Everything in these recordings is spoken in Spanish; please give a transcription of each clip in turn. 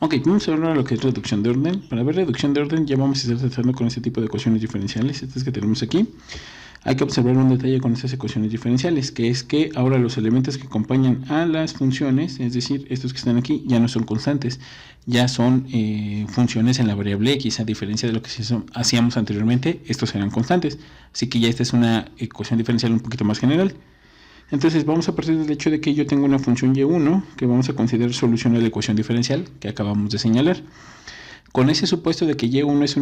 Ok, vamos a ver ahora lo que es reducción de orden. Para ver reducción de orden ya vamos a estar tratando con este tipo de ecuaciones diferenciales, estas que tenemos aquí. Hay que observar un detalle con estas ecuaciones diferenciales, que es que ahora los elementos que acompañan a las funciones, es decir, estos que están aquí, ya no son constantes, ya son funciones en la variable x, a diferencia de lo que hacíamos anteriormente, estos eran constantes. Así que ya esta es una ecuación diferencial un poquito más general. Entonces vamos a partir del hecho de que yo tengo una función y1 que vamos a considerar solución a la ecuación diferencial que acabamos de señalar. Con ese supuesto de que y1 es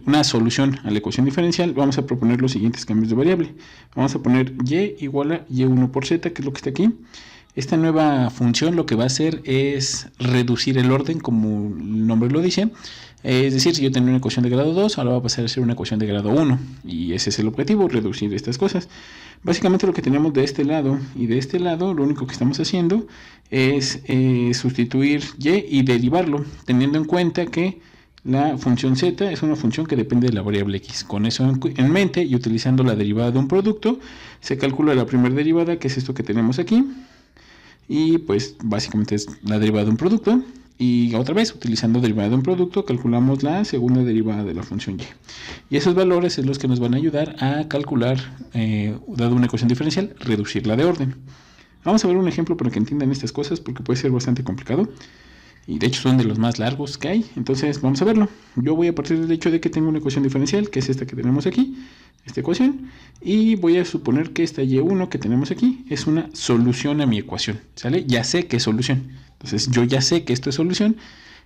una solución a la ecuación diferencial, vamos a proponer los siguientes cambios de variable. Vamos a poner y igual a y1 por z, que es lo que está aquí. Esta nueva función lo que va a hacer es reducir el orden, como el nombre lo dice. Es decir, si yo tenía una ecuación de grado 2, ahora va a pasar a ser una ecuación de grado 1. Y ese es el objetivo, reducir estas cosas. Básicamente lo que tenemos de este lado y de este lado, lo único que estamos haciendo es sustituir y derivarlo, teniendo en cuenta que la función z es una función que depende de la variable x. Con eso en mente y utilizando la derivada de un producto, se calcula la primera derivada, que es esto que tenemos aquí. Y pues básicamente es la derivada de un producto. Y otra vez, utilizando derivada de un producto, calculamos la segunda derivada de la función y. Y esos valores son los que nos van a ayudar a calcular, dado una ecuación diferencial, reducirla de orden. Vamos a ver un ejemplo para que entiendan estas cosas, porque puede ser bastante complicado. Y de hecho son de los más largos que hay. Entonces vamos a verlo. Yo voy a partir del hecho de que tengo una ecuación diferencial, que es esta que tenemos aquí, esta ecuación. Y voy a suponer que esta y1 que tenemos aquí es una solución a mi ecuación. ¿Sale? Ya sé que es solución. Entonces yo ya sé que esto es solución.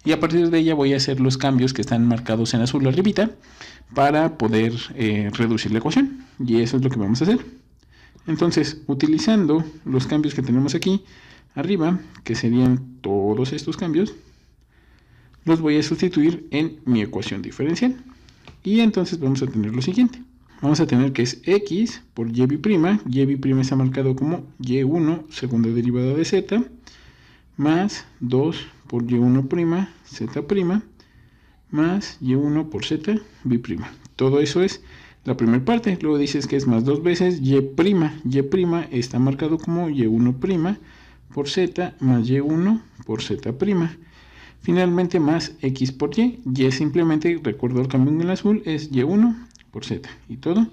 Y a partir de ella voy a hacer los cambios que están marcados en azul arribita para poder reducir la ecuación. Y eso es lo que vamos a hacer. Entonces, utilizando los cambios que tenemos aquí arriba, que serían todos estos cambios, los voy a sustituir en mi ecuación diferencial. Y entonces vamos a tener lo siguiente. Vamos a tener que es x por y' está marcado como y1 segunda derivada de z, más 2 por y1', z', más y1 por z, b'. Todo eso es la primera parte. Luego dices que es más dos veces y'. Y' está marcado como y1' por z más y1 por z'. Finalmente más x por y. Y es simplemente, recuerdo el cambio en el azul, es y1 por z. Y todo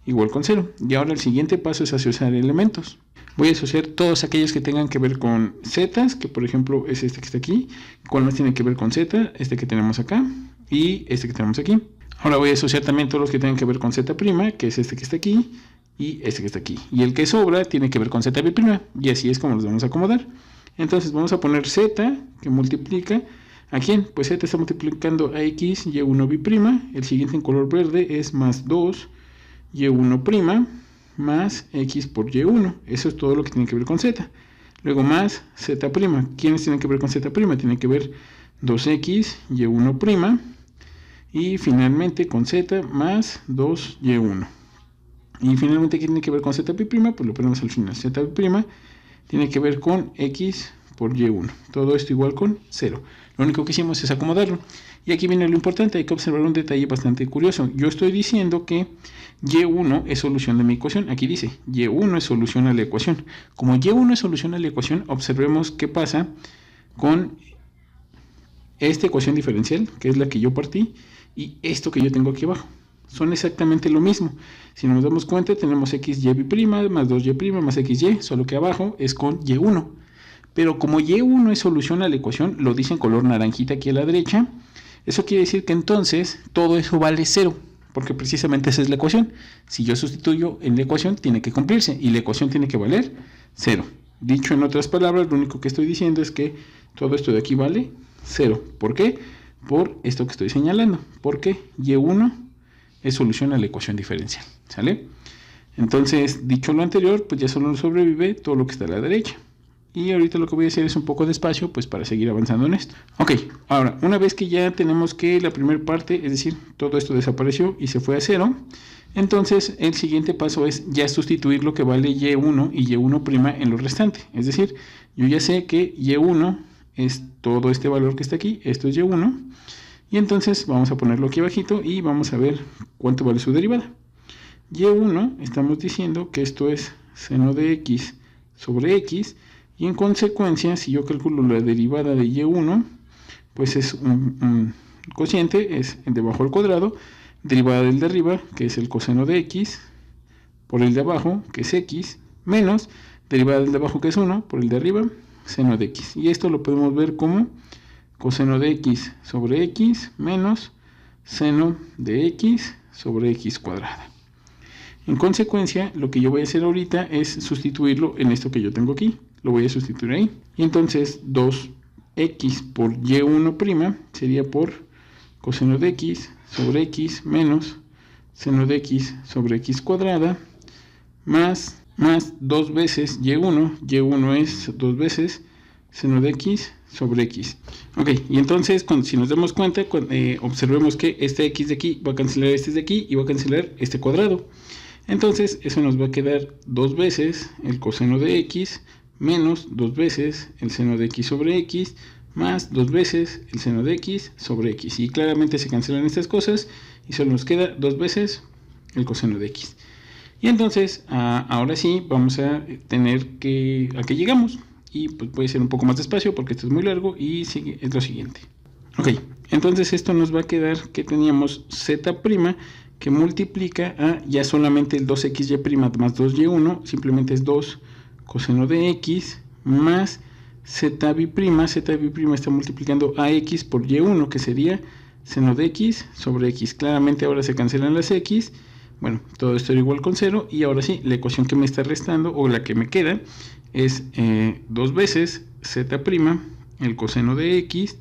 igual con 0. Y ahora el siguiente paso es asociar elementos. Voy a asociar todos aquellos que tengan que ver con z, que por ejemplo es este que está aquí. ¿Cuál más tiene que ver con z? Este que tenemos acá y este que tenemos aquí. Ahora voy a asociar también todos los que tengan que ver con z', que es este que está aquí y este que está aquí. Y el que sobra tiene que ver con z'b'. Y así es como los vamos a acomodar. Entonces vamos a poner z, que multiplica. ¿A quién? Pues z está multiplicando a x, y1b'. El siguiente en color verde es más 2, y1' más x por y1. Eso es todo lo que tiene que ver con z. Luego más z'. ¿Quiénes tienen que ver con z'? Tienen que ver 2x, y1'. Y finalmente con z más 2y1. Y finalmente, ¿qué tiene que ver con z'b'? Pues lo ponemos al final. Z'b' tiene que ver con x por y1. Todo esto igual con 0. Lo único que hicimos es acomodarlo. Y aquí viene lo importante. Hay que observar un detalle bastante curioso. Yo estoy diciendo que y1 es solución de mi ecuación. Aquí dice y1 es solución a la ecuación. Como y1 es solución a la ecuación, observemos qué pasa con esta ecuación diferencial, que es la que yo partí, y esto que yo tengo aquí abajo. Son exactamente lo mismo. Si nos damos cuenta, tenemos xy' más 2y' más xy, solo que abajo es con y1. Pero como y1 es solución a la ecuación, lo dice en color naranjita aquí a la derecha, eso quiere decir que entonces todo eso vale 0, porque precisamente esa es la ecuación. Si yo sustituyo en la ecuación, tiene que cumplirse, y la ecuación tiene que valer 0. Dicho en otras palabras, lo único que estoy diciendo es que todo esto de aquí vale 0. ¿Por qué? Por esto que estoy señalando. Porque y1 es solución a la ecuación diferencial. ¿Sale? Entonces, dicho lo anterior, pues ya solo nos sobrevive todo lo que está a la derecha. Y ahorita lo que voy a hacer es un poco despacio, pues para seguir avanzando en esto. Ok, ahora, una vez que ya tenemos que la primera parte, es decir, todo esto desapareció y se fue a 0, entonces el siguiente paso es ya sustituir lo que vale y1 y y1' en lo restante. Es decir, yo ya sé que y1 es todo este valor que está aquí, esto es y1, y entonces vamos a ponerlo aquí abajito y vamos a ver cuánto vale su derivada. y1, estamos diciendo que esto es seno de x sobre x, y en consecuencia, si yo calculo la derivada de y1, pues es un cociente, es el de abajo al cuadrado, derivada del de arriba, que es el coseno de x, por el de abajo, que es x, menos derivada del de abajo, que es 1, por el de arriba, seno de x. Y esto lo podemos ver como coseno de x sobre x menos seno de x sobre x cuadrada. En consecuencia, lo que yo voy a hacer ahorita es sustituirlo en esto que yo tengo aquí. Lo voy a sustituir ahí. Y entonces 2x por y1' sería por coseno de x sobre x menos seno de x sobre x cuadrada más 2 veces y1 es 2 veces seno de x sobre x. Ok, y entonces si nos damos cuenta, observemos que este x de aquí va a cancelar este de aquí y va a cancelar este cuadrado. Entonces eso nos va a quedar 2 veces el coseno de x menos 2 veces el seno de x sobre x más 2 veces el seno de x sobre x. Y claramente se cancelan estas cosas y solo nos queda 2 veces el coseno de x. Y entonces ahora sí vamos a tener que a qué llegamos. Y pues puede ser un poco más despacio porque esto es muy largo y es lo siguiente. Ok, entonces esto nos va a quedar que teníamos z' que multiplica a ya solamente el 2xy' más 2y1, simplemente es 2 coseno de x más z'b', z'b' está multiplicando a x por y1, que sería seno de x sobre x. Claramente ahora se cancelan las x, bueno, todo esto era igual con 0, y ahora sí, la ecuación que me está restando, o la que me queda, es 2 veces z', el coseno de x,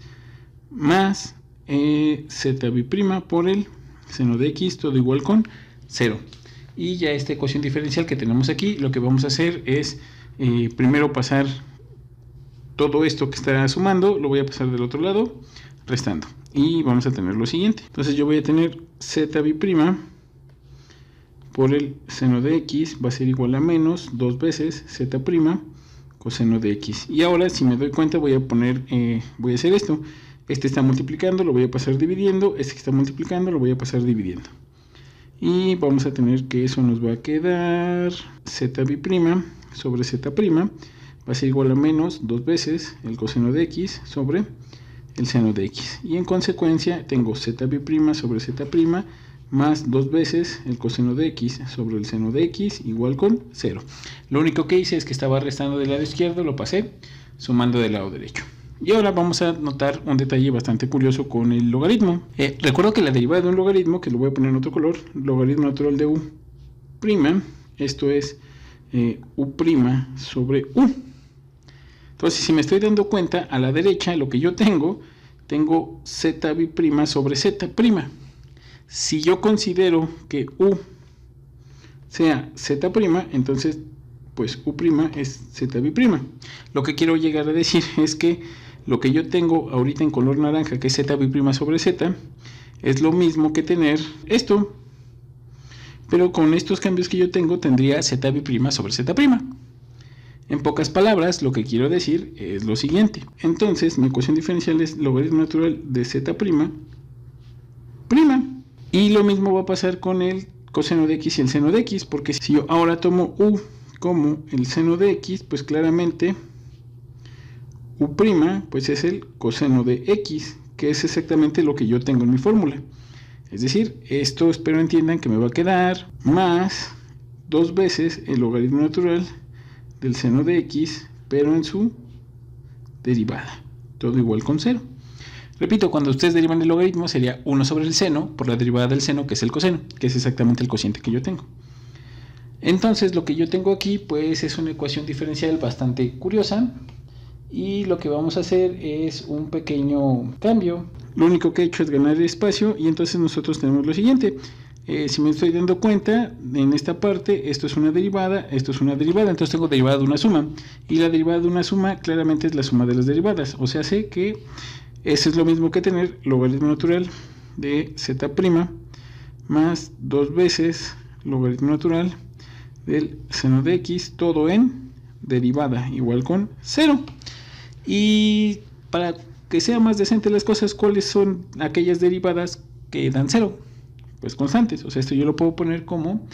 más z'b' por el seno de x, todo igual con 0. Y ya esta ecuación diferencial que tenemos aquí, lo que vamos a hacer es primero pasar todo esto que está sumando, lo voy a pasar del otro lado, restando. Y vamos a tener lo siguiente. Entonces yo voy a tener z'b' por el seno de x, va a ser igual a menos 2 veces z' coseno de x. Y ahora, si me doy cuenta, voy a hacer esto. Este está multiplicando, lo voy a pasar dividiendo. Este que está multiplicando, lo voy a pasar dividiendo. Y vamos a tener que eso nos va a quedar z'b' sobre z', va a ser igual a menos 2 veces el coseno de x sobre el seno de x. Y en consecuencia tengo z'b' sobre z' más 2 veces el coseno de x sobre el seno de x igual con 0. Lo único que hice es que estaba restando del lado izquierdo, lo pasé sumando del lado derecho. Y ahora vamos a notar un detalle bastante curioso con el logaritmo. Recuerdo que la derivada de un logaritmo, que lo voy a poner en otro color, logaritmo natural de u', esto es u' sobre u. Entonces, si me estoy dando cuenta, a la derecha lo que yo tengo z'b' sobre z'. Si yo considero que u sea z', entonces pues u' es z'b'. Lo que quiero llegar a decir es que lo que yo tengo ahorita en color naranja, que es z'b' sobre z, es lo mismo que tener esto. Pero con estos cambios que yo tengo, tendría z'b' sobre z'. En pocas palabras, lo que quiero decir es lo siguiente. Entonces, mi ecuación diferencial es logaritmo natural de z', y lo mismo va a pasar con el coseno de x y el seno de x, porque si yo ahora tomo u como el seno de x, pues claramente u' pues es el coseno de x, que es exactamente lo que yo tengo en mi fórmula. Es decir, esto espero entiendan que me va a quedar más 2 veces el logaritmo natural del seno de x, pero en su derivada, todo igual con 0. Repito, cuando ustedes derivan el logaritmo sería 1 sobre el seno por la derivada del seno, que es el coseno, que es exactamente el cociente que yo tengo. Entonces lo que yo tengo aquí pues es una ecuación diferencial bastante curiosa, y lo que vamos a hacer es un pequeño cambio. Lo único que he hecho es ganar espacio, y entonces nosotros tenemos lo siguiente. Si me estoy dando cuenta, en esta parte esto es una derivada, esto es una derivada, entonces tengo derivada de una suma, y la derivada de una suma claramente es la suma de las derivadas, o sea, sé que eso es lo mismo que tener logaritmo natural de z' más 2 veces logaritmo natural del seno de x, todo en derivada, igual con 0. Y para que sea más decente las cosas, ¿cuáles son aquellas derivadas que dan 0? Pues constantes, o sea, esto yo lo puedo poner como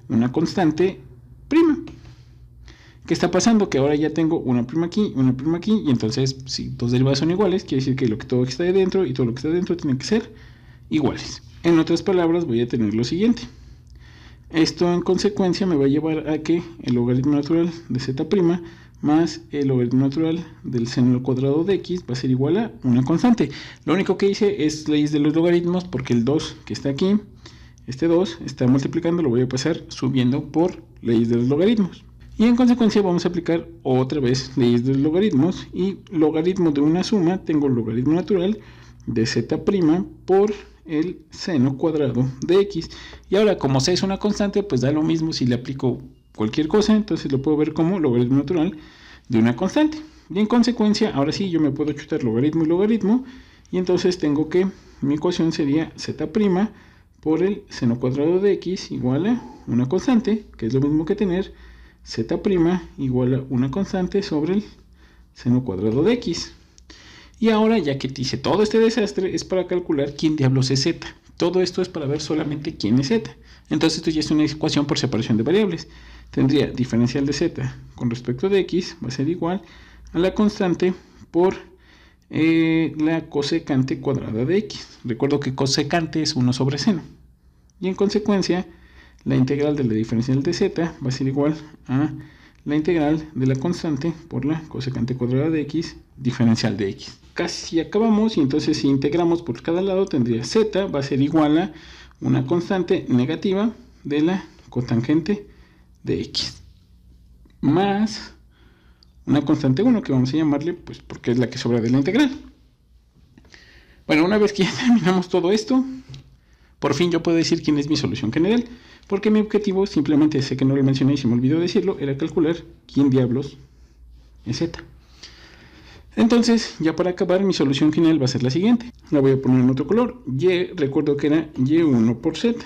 una constante prima. ¿Qué está pasando? Que ahora ya tengo una prima aquí, y entonces si dos derivadas son iguales, quiere decir que todo lo que está de dentro y todo lo que está de dentro tienen que ser iguales. En otras palabras, voy a tener lo siguiente. Esto en consecuencia me va a llevar a que el logaritmo natural de z' más el logaritmo natural del seno al cuadrado de x va a ser igual a una constante. Lo único que hice es leyes de los logaritmos, porque el 2 que está aquí, este 2 está multiplicando, lo voy a pasar subiendo por leyes de los logaritmos. Y en consecuencia vamos a aplicar otra vez leyes de los logaritmos, y logaritmo de una suma, tengo el logaritmo natural de z' por el seno cuadrado de x. Y ahora, como c es una constante, pues da lo mismo si le aplico cualquier cosa, entonces lo puedo ver como logaritmo natural de una constante. Y en consecuencia, ahora sí, yo me puedo chutar logaritmo y logaritmo, y entonces tengo que mi ecuación sería z' por el seno cuadrado de x igual a una constante, que es lo mismo que tener z' igual a una constante sobre el seno cuadrado de x. Y ahora, ya que te hice todo este desastre, es para calcular quién diablos es z. Todo esto es para ver solamente quién es z. Entonces esto ya es una ecuación por separación de variables. Tendría diferencial de z con respecto de x va a ser igual a la constante por la cosecante cuadrada de x. Recuerdo que cosecante es 1 sobre seno. Y en consecuencia, la integral de la diferencial de z va a ser igual a la integral de la constante por la cosecante cuadrada de x diferencial de x. Casi acabamos, y entonces si integramos por cada lado tendría z va a ser igual a una constante negativa de la cotangente de x más una constante 1 que vamos a llamarle pues porque es la que sobra de la integral. Bueno, una vez que ya terminamos todo esto, por fin yo puedo decir quién es mi solución general, porque mi objetivo, simplemente sé que no lo mencioné y se me olvidó decirlo, era calcular quién diablos es z. Entonces, ya para acabar, mi solución final va a ser la siguiente. La voy a poner en otro color. Y, recuerdo que era y1 por z.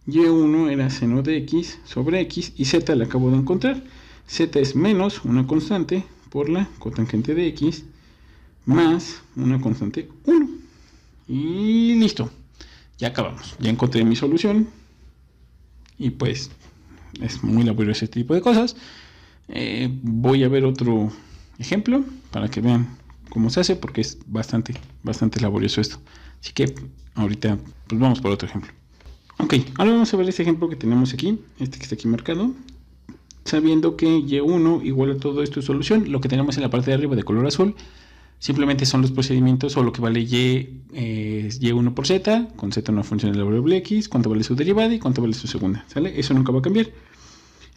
Y1 era seno de x sobre x, y z la acabo de encontrar. Z es menos una constante por la cotangente de x más una constante 1. Y listo. Ya acabamos. Ya encontré mi solución. Y pues es muy laborioso este tipo de cosas. Voy a ver otro ejemplo para que vean cómo se hace, porque es bastante laborioso esto. Así que ahorita pues vamos por otro ejemplo. Ok, ahora vamos a ver este ejemplo que tenemos aquí, este que está aquí marcado. Sabiendo que y1 igual a todo esto es solución, lo que tenemos en la parte de arriba de color azul simplemente son los procedimientos, o lo que vale y es y1 por z, con z una función de la variable x, cuánto vale su derivada y cuánto vale su segunda, ¿sale? Eso nunca va a cambiar.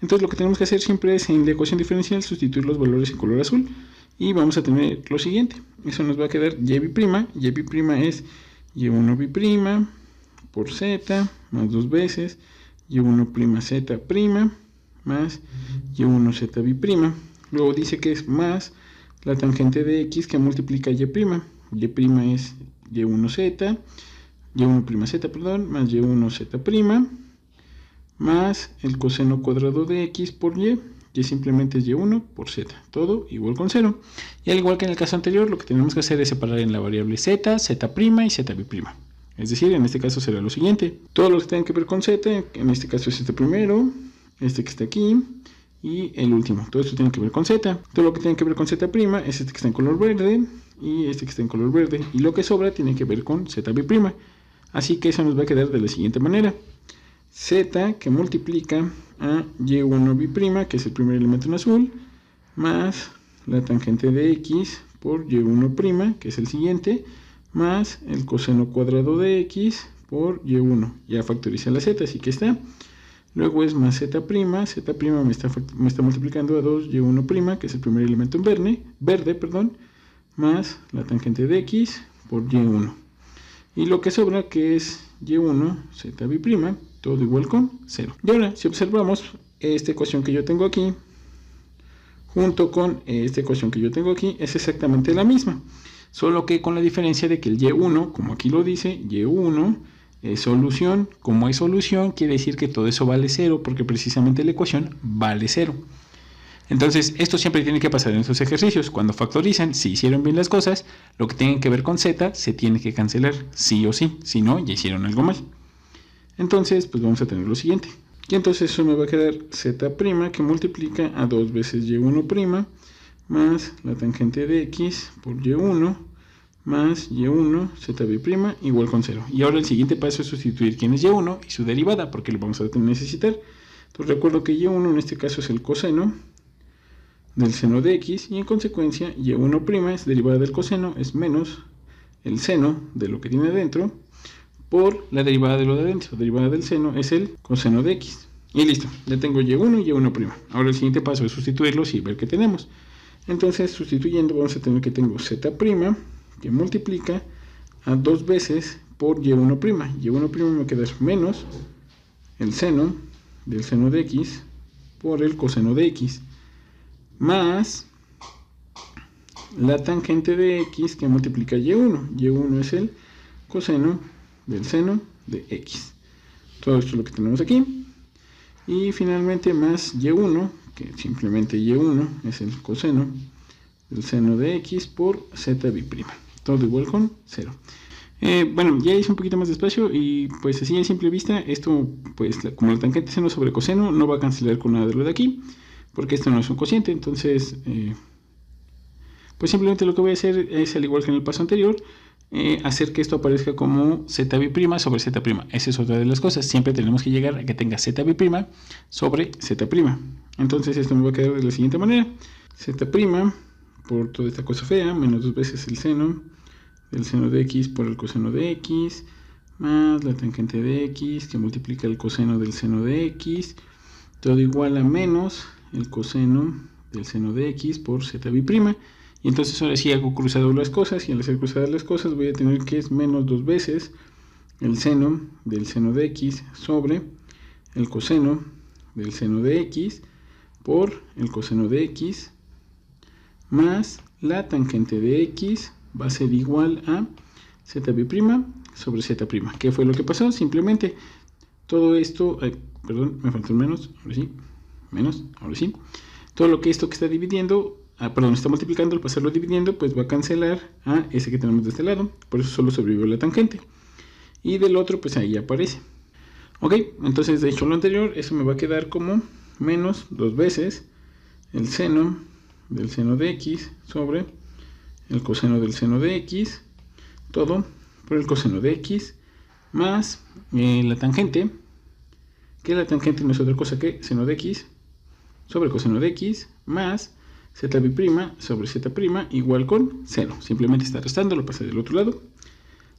Entonces lo que tenemos que hacer siempre es en la ecuación diferencial sustituir los valores en color azul, y vamos a tener lo siguiente. Eso nos va a quedar y' es y1 b' por z más dos veces y1' z' más y1 z'b'. Luego dice que es más la tangente de x que multiplica y'. Y' es y1z, y1'z, perdón, más y1z', más el coseno cuadrado de x por y, que simplemente es y1 por z, todo igual con 0. Y al igual que en el caso anterior, lo que tenemos que hacer es separar en la variable z, z' y z'b'. Es decir, en este caso será lo siguiente. Todos los que tengan que ver con z, en este caso es este primero, este que está aquí, y el último. Todo esto tiene que ver con z. Todo lo que tiene que ver con z' es este que está en color verde, y este que está en color verde. Y lo que sobra tiene que ver con z'b'. Así que eso nos va a quedar de la siguiente manera. Z que multiplica a y1b', que es el primer elemento en azul, más la tangente de x por y1', que es el siguiente, más el coseno cuadrado de x por y1. Ya factoriza la z, así que está. Luego es más z', me está multiplicando a 2 y1', que es el primer elemento en verde, más la tangente de x por y1. Y lo que sobra, que es y1 z'b', todo igual con 0. Y ahora, si observamos esta ecuación que yo tengo aquí, junto con esta ecuación que yo tengo aquí, es exactamente la misma. Solo que con la diferencia de que el y1, como aquí lo dice, y1 es solución. Como es solución, quiere decir que todo eso vale 0, porque precisamente la ecuación vale 0. Entonces, esto siempre tiene que pasar en estos ejercicios. Cuando factorizan, si hicieron bien las cosas, lo que tiene que ver con z se tiene que cancelar, sí o sí. Si no, ya hicieron algo mal. Entonces, pues vamos a tener lo siguiente. Y entonces eso me va a quedar z' que multiplica a 2 veces y1' más la tangente de x por y1 más y1 zb' igual con 0. Y ahora el siguiente paso es sustituir quién es y1 y su derivada, porque lo vamos a necesitar. Entonces recuerdo que y1 en este caso es el coseno del seno de x, y en consecuencia y1' es derivada del coseno, es menos el seno de lo que tiene adentro por la derivada de lo de adentro. La derivada del seno es el coseno de x. Y listo, ya tengo y1 y y1'. Ahora el siguiente paso es sustituirlos y ver qué tenemos. Entonces, sustituyendo, vamos a tener que tengo z' que multiplica a 2 veces por y1'. Y1' me va a quedar menos el seno del seno de x por el coseno de x, más la tangente de x que multiplica y1. Y1 es el coseno del seno de x. Todo esto es lo que tenemos aquí. Y finalmente más y1, que simplemente y1 es el coseno del seno de x por zb'. Todo igual con 0. Bueno, ya hice un poquito más despacio y pues así a simple vista, esto pues como la tangente seno sobre coseno no va a cancelar con nada de lo de aquí, porque esto no es un cociente. Entonces pues simplemente lo que voy a hacer es, al igual que en el paso anterior, hacer que esto aparezca como zb' sobre z'. Esa es otra de las cosas. Siempre tenemos que llegar a que tenga zb' sobre z'. Entonces esto me va a quedar de la siguiente manera: z' por toda esta cosa fea, menos 2 veces el seno del seno de x por el coseno de x, más la tangente de x que multiplica el coseno del seno de x, todo igual a menos el coseno del seno de x por zb'. Y entonces ahora sí hago cruzado las cosas, y al hacer cruzadas las cosas voy a tener que es menos 2 veces el seno del seno de x sobre el coseno del seno de x por el coseno de x, más la tangente de x va a ser igual a zb' sobre z'. ¿Qué fue lo que pasó? Simplemente todo esto, perdón, me faltó un menos, ahora sí. Todo lo que esto que está dividiendo, está multiplicando, al pasarlo dividiendo, pues va a cancelar a ese que tenemos de este lado. Por eso solo sobrevive la tangente. Y del otro, pues ahí aparece. Ok, entonces de hecho lo anterior, eso me va a quedar como menos 2 veces el seno del seno de x sobre el coseno del seno de x, todo por el coseno de x, más la tangente, que la tangente no es otra cosa que seno de x sobre coseno de x, más zb' sobre z' igual con 0. Simplemente está restando, lo pasé del otro lado,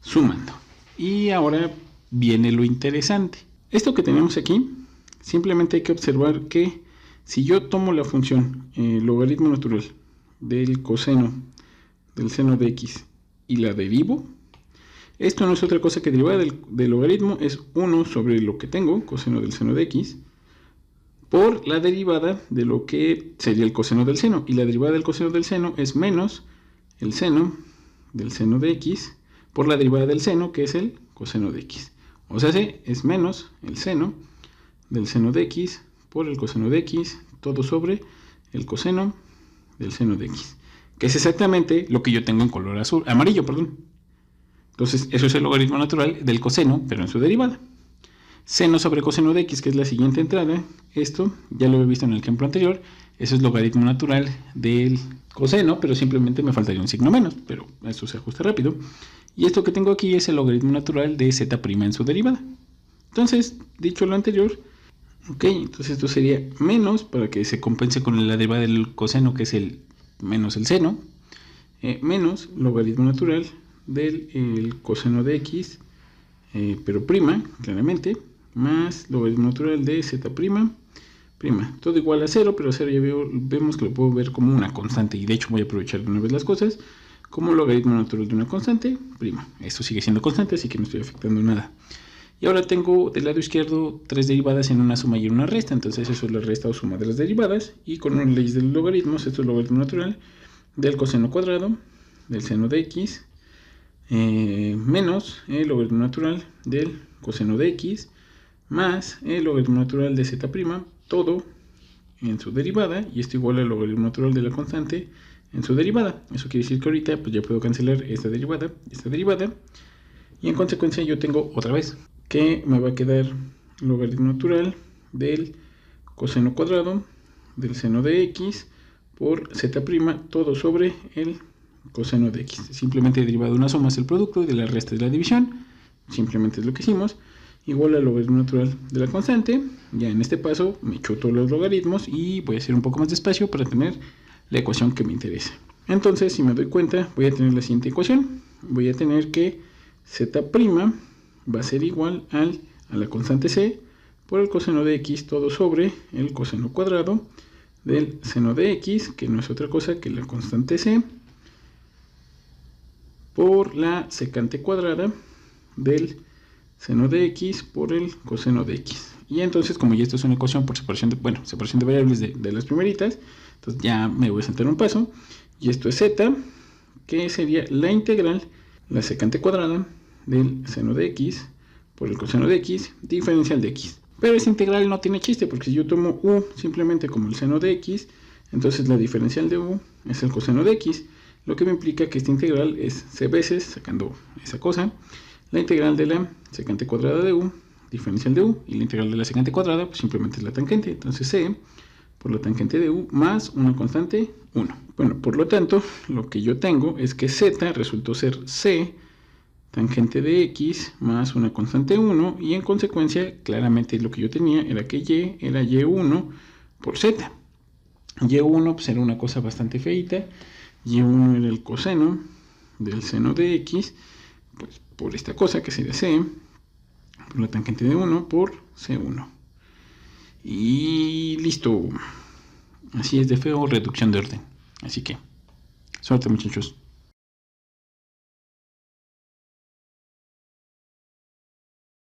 sumando. Y ahora viene lo interesante. Esto que tenemos aquí, simplemente hay que observar que si yo tomo la función logaritmo natural del coseno del seno de x y la derivo, esto no es otra cosa que derivada del logaritmo, es 1 sobre lo que tengo, coseno del seno de x, por la derivada de lo que sería el coseno del seno. Y la derivada del coseno del seno es menos el seno del seno de x por la derivada del seno, que es el coseno de x. O sea, es menos el seno del seno de x por el coseno de x, todo sobre el coseno del seno de x, que es exactamente lo que yo tengo en color azul, amarillo, perdón. Entonces, eso es el logaritmo natural del coseno, pero en su derivada. Seno sobre coseno de x, que es la siguiente entrada, esto ya lo he visto en el ejemplo anterior, eso es logaritmo natural del coseno, pero simplemente me faltaría un signo menos, pero eso se ajusta rápido. Y esto que tengo aquí es el logaritmo natural de z' en su derivada. Entonces, dicho lo anterior, ok, entonces esto sería menos, para que se compense con la derivada del coseno, que es el menos el seno, menos logaritmo natural del coseno de x, pero prima, claramente, más logaritmo natural de z', todo igual a 0, pero 0 ya vemos que lo puedo ver como una constante, y de hecho voy a aprovechar de una vez las cosas, como logaritmo natural de una constante, prima. Esto sigue siendo constante, así que no estoy afectando nada. Y ahora tengo del lado izquierdo 3 derivadas en una suma y en una resta, entonces eso es la resta o suma de las derivadas, y con una ley de los logaritmos, esto es logaritmo natural del coseno cuadrado del seno de x, menos el logaritmo natural del coseno de x, más el logaritmo natural de z', todo en su derivada, y esto igual al logaritmo natural de la constante en su derivada. Eso quiere decir que ahorita pues ya puedo cancelar esta derivada, y en consecuencia yo tengo otra vez que me va a quedar logaritmo natural del coseno cuadrado del seno de x por z', todo sobre el coseno de x. Simplemente derivado de una suma es el producto y de la resta es la división. Simplemente es lo que hicimos. Igual al logaritmo natural de la constante. Ya en este paso me echo todos los logaritmos y voy a hacer un poco más despacio para tener la ecuación que me interesa. Entonces, si me doy cuenta, voy a tener la siguiente ecuación. Voy a tener que z' va a ser igual a la constante c por el coseno de x todo sobre el coseno cuadrado del seno de x, que no es otra cosa que la constante c, por la secante cuadrada del seno de x por el coseno de x. Y entonces, como ya esto es una ecuación por separación de variables de las primeritas, entonces ya me voy a saltar un paso. Y esto es z, que sería la integral, la secante cuadrada del seno de x por el coseno de x, diferencial de x. Pero esa integral no tiene chiste, porque si yo tomo u simplemente como el seno de x, entonces la diferencial de u es el coseno de x, lo que me implica que esta integral es c veces, sacando esa cosa, la integral de la secante cuadrada de u, diferencial de u, y la integral de la secante cuadrada pues simplemente es la tangente, entonces c por la tangente de u más una constante 1. Bueno, por lo tanto, lo que yo tengo es que z resultó ser c tangente de x más una constante 1, y en consecuencia, claramente lo que yo tenía era que y era y1 por z. Y1 pues era una cosa bastante feita, y1 era el coseno del seno de x, pues por esta cosa que sería c, por la tangente de 1 por c1. Y listo. Así es de feo reducción de orden. Así que, suerte muchachos.